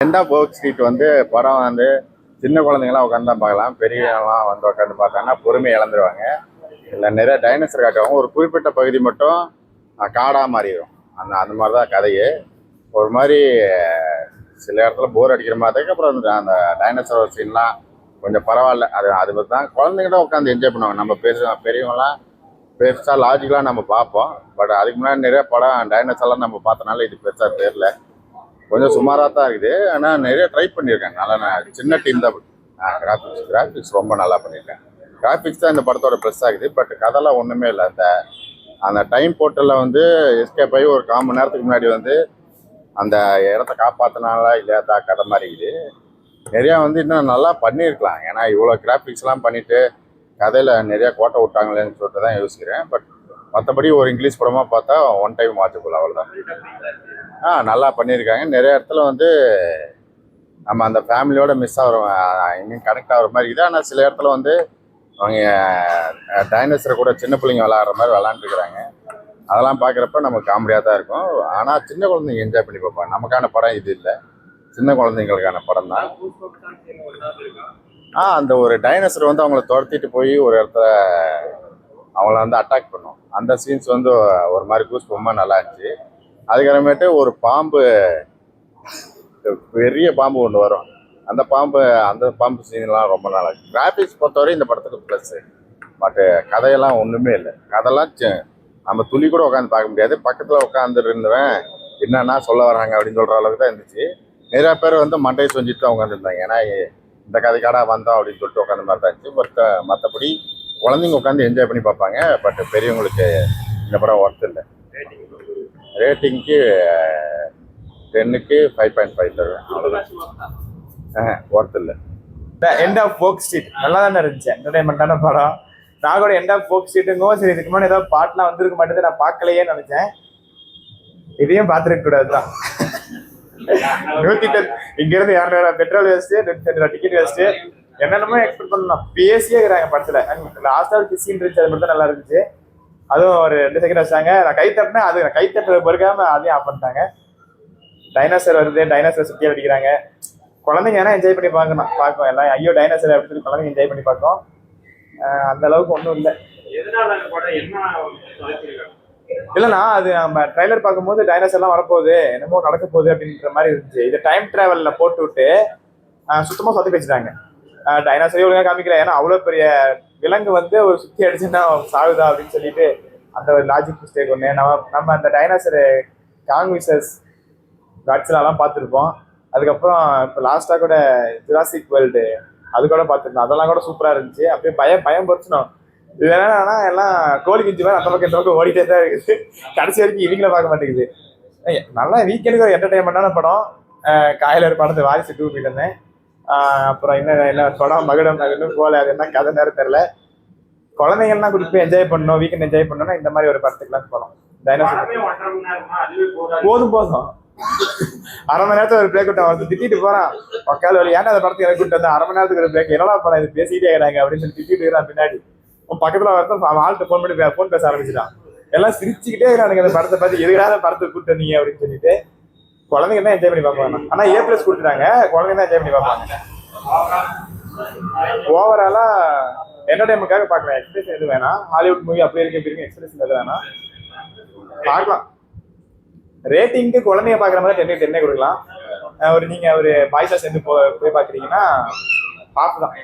End of work street வந்து படம் வந்து சின்ன குழந்தைங்களாம் உட்காந்து தான் பார்க்கலாம். பெரியவங்களாம் வந்து உட்காந்து பார்த்தாங்கன்னா பொறுமை இழந்துருவாங்க. இல்லை நிறைய டைனோசர் காட்டுவாங்க. ஒரு குறிப்பிட்ட பகுதி மட்டும் காடாக மாறிடும். அந்த மாதிரி தான் கதையே. ஒரு மாதிரி சில இடத்துல போர் அடிக்கிற மாதிரி இருக்கு. அப்புறம் அந்த டைனோசர் சீன்லாம் கொஞ்சம் பரவாயில்ல. அது பற்றி தான் குழந்தைங்கிட்ட உட்காந்து என்ஜாய் பண்ணுவாங்க. நம்ம பெரியவங்களாம் பெருசாக லாஜிக்கலாக நம்ம பார்ப்போம். பட் அதுக்கு முன்னாடி நிறைய படம் டைனோசர்லாம் நம்ம பார்த்தனால இது பெருசாக தெரியல. கொஞ்சம் சுமாராக தான் இருக்குது. ஆனால் நிறைய ட்ரை பண்ணியிருக்காங்க. நல்லா சின்ன டீம் தான். கிராஃபிக்ஸ் ரொம்ப நல்லா பண்ணியிருக்காங்க. கிராஃபிக்ஸ் தான் இந்த படத்தோட ப்ளஸ் ஆகுது. பட் கதைலாம் ஒன்றுமே இல்லை. அந்த டைம் போர்ட்டலில் வந்து எஸ்கேப் ஆகி ஒரு 1/4 மணி நேரத்துக்கு முன்னாடி வந்து அந்த இடத்த காப்பாற்றினால இல்லையா கதை மாதிரி இருக்குது. நிறையா வந்து இன்னும் நல்லா பண்ணியிருக்கலாம். ஏன்னா இவ்வளோ கிராஃபிக்ஸ்லாம் பண்ணிவிட்டு கதையில் நிறையா கோட்டை விட்டாங்களேன்னு சொல்லிட்டு தான் யோசிக்கிறேன். பட் மற்றபடி ஒரு இங்கிலீஷ் படமாக பார்த்தா ஒன் டைம் வாட்சபிள் அவ்வளோதான். நல்லா பண்ணியிருக்காங்க. நிறைய இடத்துல வந்து நம்ம அந்த ஃபேமிலியோட மிஸ் ஆகிற இன்னும் கனெக்ட் ஆகிற மாதிரி இருக்குது. ஆனால் சில இடத்துல வந்து அவங்க டைனோசரை கூட சின்ன பிள்ளைங்க விளாட்ற மாதிரி விளாண்டுருக்குறாங்க. அதெல்லாம் பார்க்குறப்ப நமக்கு காமெடியாக தான் இருக்கும். ஆனால் சின்ன குழந்தைங்க என்ஜாய் பண்ணி பார்ப்பாங்க. நமக்கான படம் இது இல்லை, சின்ன குழந்தைங்களுக்கான படம் தான். அந்த ஒரு டைனோசர் வந்து அவங்கள துரத்திட்டு போய் ஒரு இடத்துல அவங்கள வந்து அட்டாக் பண்ணும். அந்த சீன்ஸ் வந்து ஒரு மாதிரி கூஸ் ரொம்ப நல்லா இருந்துச்சு. அதுக்கப்புறமேட்டு ஒரு பாம்பு, பெரிய பாம்பு ஒன்று வரும். அந்த பாம்பு சீன்லாம் ரொம்ப நல்லா இருக்கு. கிராஃபிக்ஸ் பொறுத்தவரை இந்த படத்துக்கு ப்ளஸ். பட் கதையெல்லாம் ஒன்றுமே இல்லை. கதையெல்லாம் நம்ம துளி கூட உட்காந்து பார்க்க முடியாது. பக்கத்தில் உட்காந்து இருந்தவன் என்னன்னா சொல்ல வராங்க அப்படின்னு சொல்கிற அளவுக்கு தான் இருந்துச்சு. நிறையா பேர் வந்து மண்டையை செஞ்சுட்டு தான் உட்காந்துருந்தாங்க. ஏன்னா இந்த கதைக்காடா வந்தோம் அப்படின்னு சொல்லிட்டு உட்காந்த மாதிரி தான் இருந்துச்சு. பட் மற்றபடி குழந்தைங்க உட்காந்து என்ஜாய் பண்ணி பார்ப்பாங்க. பட் பெரியவங்களுக்கு இந்த படம் ஒர்த் இல்லை. ரேட்டிங்க்கு 10க்கு 5.5 தருவேன். அவ்வளோதான். ஒர்த் இல்லை. எண்ட் ஆஃப் ஒர்க் ஸ்ட்ரீட் நல்லா தானே இருந்துச்சு. என்டர்டைன்மெண்ட்டான படம். நான் கூட எண்ட் ஆஃப் ஒர்க் ஸ்ட்ரீட்டுங்கோ சரி இதுக்கு முன்னாடி ஏதாவது பாட்டுலாம் வந்திருக்க மாட்டேது நான் பார்க்கலையே நினைச்சேன். இதையும் பார்த்துருக்க கூடாது தான். 110 இங்கிருந்து 200 பெட்ரோல் வேஸ்ட்டு, 110 டிக்கெட் வேஸ்ட்டு, என்னென்னமோ எக்ஸ்பெக்ட் பண்ணலாம். பேசியே இருக்கிறாங்க படத்தில். லாஸ்ட்டாக ஒரு சீன் இருந்துச்சு, அது மட்டும் தான் நல்லா இருந்துச்சு. அதுவும் ஒரு 2 செகண்ட் வச்சாங்க. நான் கை தட்டினேன். அது கை தட்டுறது பொறுக்காம அதையும் ஆஃப் பண்ணிட்டாங்க. டைனோசர் வருது, டைனோசர் சுற்றி அடிக்கிறாங்க. குழந்தைங்க ஏன்னா என்ஜாய் பண்ணி பார்க்கும் எல்லாம். ஐயோ டைனோசர் அப்படின்னு குழந்தைங்க என்ஜாய் பண்ணி பார்க்கும். அந்த அளவுக்கு ஒன்றும் இல்லை. இல்லைண்ணா அது நம்ம ட்ரைலர் பார்க்கும்போது டைனோசர்லாம் வரப்போகுது, என்னமோ நடக்க போகுது அப்படின்ற மாதிரி இருந்துச்சு. இதை டைம் டிராவலில் போட்டு விட்டு சுத்தமாக சொத்தி பேசிட்டாங்க. டைனோசரே ஒழுங்காக காமிக்கல. ஏன்னா அவ்வளோ பெரிய விலங்கு வந்து ஒரு சுற்றி அடிச்சுன்னா சாகுதா அப்படின்னு சொல்லிட்டு அந்த ஒரு லாஜிக் மிஸ்டேக் ஒன்று. நம்ம அந்த டைனோசரு காங் விசஸ் காட்சிலாலாம் பார்த்துருப்போம். அதுக்கப்புறம் இப்போ லாஸ்ட்டாக கூட ஜுராசிக் வேர்ல்டு அது கூட பார்த்துருந்தோம். அதெல்லாம் கூட சூப்பராக இருந்துச்சு. அப்படியே பயம் பொறிச்சினோம். இது என்னன்னா எல்லாம் கோழி கிஞ்சி மாதிரி அந்த பக்கம் இந்த பக்கம் ஓடிட்டே தான் இருக்குது. கடைசி வரைக்கும் இவங்கள பார்க்க மாட்டேங்குது. நல்லா வீக்கெண்டுக்கு ஒரு என்டர்டைன்மெண்ட்டான படம். காயலர் படத்தை வாரிசு 2 போயிட்டு இருந்தேன். அப்புறம் என்ன படம் மகுடம் நகர்னு போல. அது என்ன கதை நேரம் தெரில. குழந்தைங்கள்லாம் கூட்டிட்டு போய் என்ஜாய் பண்ணணும், வீக்கெண்ட் என்ஜாய் பண்ணணும்னா இந்த மாதிரி ஒரு படத்துக்குலாம் போகணும். டைனோசர் போதும். அரை மணி நேரத்துல ஒரு பிரேக் விட்டு வந்து திட்டிட்டு போறான். உக்கால் வழி ஏன்னா அந்த படத்துக்கு எனக்கு கூட்டு வந்தேன். அரை மணி நேரத்துக்கு ஒரு பிரேக் என்னடா படம் இது பேசிக்கிட்டே இருக்கிறாங்க அப்படின்னு சொல்லி திட்டிட்டு இருக்கிறான். பின்னாடி பக்கத்துல வந்து ஆள்கிட்ட ஃபோன் பேச ஆரம்பிச்சிட்டான். எல்லாம் சிரிச்சுக்கிட்டே இருக்கிறானுங்க. அந்த படத்தை பார்த்து எதுக்காக படத்துக்கு கூட்டு வந்தீங்க அப்படின்னு சொல்லிட்டு. குழந்தைங்க தான் என்ஜாய் பண்ணி பார்ப்பாங்க. ஆனா A+ கொடுத்துட்டாங்க. குழந்தைங்க தான் என்ஜாய் பண்ணி பார்ப்பாங்க. ஓவராலா என்டர்டைன்மெண்ட்காக பார்க்கலாம். எக்ஸ்பிரஷன் எது வேணாம். ஹாலிவுட் மூவி அப்படி இருக்கு எக்ஸ்பிரஷன் எது வேணாம் பார்க்கலாம். ரேட்டிங்க்கு குழந்தைய பார்க்குற மாதிரி 10 கொடுக்கலாம். நீங்க ஒரு பாய்ஸா சேர்ந்து போய் பார்க்குறீங்கன்னா பார்த்து தான்.